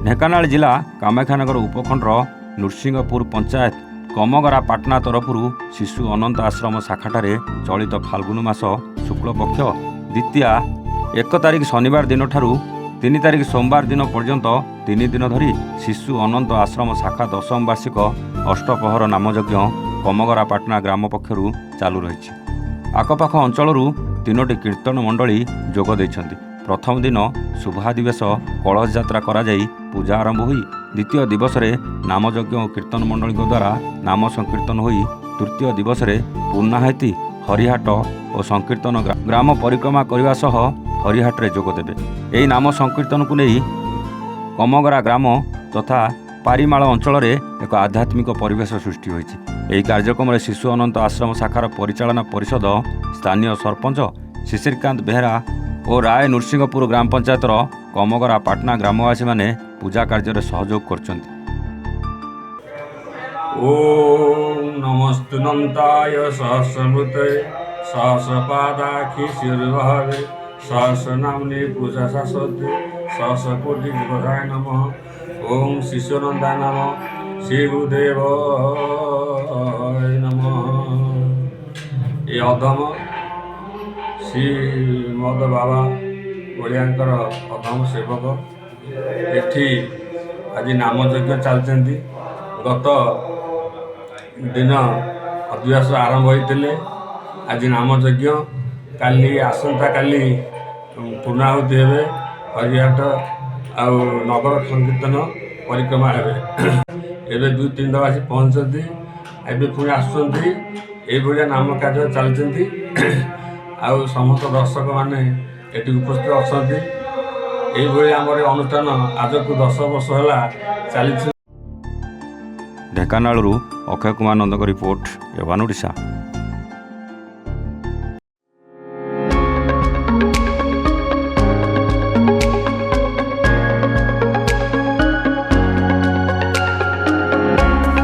ଢେଙ୍କାନାଳ ଜିଲ୍ଲା କାମାକ୍ଷାନଗର ଉପଖଣ୍ଡର ନୃସିଂହପୁର ପଞ୍ଚାୟତ କମଗରା ପାଟନା ତରଫରୁ ଶିଶୁ ଅନନ୍ତ ଆଶ୍ରମ ଶାଖାଠାରେ ଚଳିତ ଫାଲ୍ଗୁନ ମାସ ଶୁକ୍ଳପକ୍ଷ ଦ୍ୱିତୀୟା 1 ତାରିଖ ଶନିବାର ଦିନଠାରୁ 3 ତାରିଖ ସୋମବାର ଦିନ ପର୍ଯ୍ୟନ୍ତ 3 ଦିନ ଧରି ଶିଶୁ ଅନନ୍ତ ଆଶ୍ରମ ଶାଖା ଦଶମ ବାର୍ଷିକ ଅଷ୍ଟପହର ନାମଯଜ୍ଞ କମଗରା ପାଟନା ଗ୍ରାମ ପକ୍ଷରୁ ଚାଲୁ ରହିଛି। ଆଖପାଖ ଅଞ୍ଚଳରୁ 3ଟି କୀର୍ତ୍ତନ ମଣ୍ଡଳୀ ଯୋଗ ଦେଇଛନ୍ତି। ପ୍ରଥମ ଦିନ ଶୁଭାଧିବେଶ କଳସ ଯାତ୍ରା କରାଯାଇ ପୂଜା ଆରମ୍ଭ ହୋଇ ଦ୍ୱିତୀୟ ଦିବସରେ ନାମଯଜ୍ଞ ଓ କୀର୍ତ୍ତନ ମଣ୍ଡଳୀଙ୍କ ଦ୍ୱାରା ନାମ ସଂକୀର୍ତ୍ତନ ହୋଇ ତୃତୀୟ ଦିବସରେ ପୂର୍ଣ୍ଣାହୁତି ହରିହାଟ ଓ ସଂକୀର୍ତ୍ତନ ଗ୍ରାମ ପରିକ୍ରମା କରିବା ସହ ହରିହାଟରେ ଯୋଗ ଦେବେ। ଏହି ନାମ ସଂକୀର୍ତ୍ତନକୁ ନେଇ କମଗରା ଗ୍ରାମ ତଥା ପାରିମାଳ ଅଞ୍ଚଳରେ ଏକ ଆଧ୍ୟାତ୍ମିକ ପରିବେଶ ସୃଷ୍ଟି ହୋଇଛି। ଏହି କାର୍ଯ୍ୟକ୍ରମରେ ଶିଶୁ ଅନନ୍ତ ଆଶ୍ରମ ଶାଖାର ପରିଚାଳନା ପରିଷଦ, ସ୍ଥାନୀୟ ସରପଞ୍ଚ ଶିଶିରକାନ୍ତ ବେହେରା ଓ ରାୟ ନୃସିଂହପୁର ଗ୍ରାମ ପଞ୍ଚାୟତର କମଗରା ପାଟନା ଗ୍ରାମବାସୀମାନେ ପୂଜା କାର୍ଯ୍ୟରେ ସହଯୋଗ କରୁଛନ୍ତି। ଓମ୍ ନମସ୍ତୁନନ୍ତାୟ ସହସ୍ରମୃତେ ସହସ୍ରପାଦାକ୍ଷି ଶିରଭାବେ ସହସ୍ରନାମ୍ନି ପୂଜା ଶାଶ୍ୱତେ ସହସ୍ରକୋଟି ଯୁଗଧାୟ ନମଃ। ଓମ୍ ଶିଶୁନନ୍ଦାୟ ନମଃ। ଶ୍ରୀ ଗୁରୁଦେବ ନମଃ। ଏ ଅଧମ ଶ୍ରୀମଦ ବାବା ଓଡ଼ିଆଙ୍କର ଅଧମ ସେବକ ଏଠି ଆଜି ନାମଯଜ୍ଞ ଚାଲିଛନ୍ତି। ଗତ ଦିନ ଅଧିବାସ ଆରମ୍ଭ ହୋଇଥିଲେ। ଆଜି ନାମଯଜ୍ଞ, କାଲି ଆସନ୍ତାକାଲି ପୂର୍ଣ୍ଣାହୁତି ହେବେ, ହରିହାଟ ଆଉ ନଗର ସଂକୀର୍ତ୍ତନ ପରିକ୍ରମା ହେବେ। ଏବେ 2-3 ଦଳ ଆସି ପହଞ୍ଚିଛନ୍ତି, ଏବେ ପୁଣି ଆସୁଛନ୍ତି। ଏଇଭଳିଆ ନାମ କାର୍ଯ୍ୟ ଚାଲିଛନ୍ତି ଆଉ ସମସ୍ତ ଦର୍ଶକମାନେ ଏଠି ଉପସ୍ଥିତ ଅଛନ୍ତି। ଏଇଭଳି ଆମର ଅନୁଷ୍ଠାନ ଆଜକୁ 10 ବର୍ଷ ହେଲା ଚାଲିଛି। ଢେଙ୍କାନାଳରୁ ଅକ୍ଷୟ କୁମାର ନନ୍ଦଙ୍କ ରିପୋର୍ଟ, ଏୱାନ୍ ଓଡ଼ିଶା।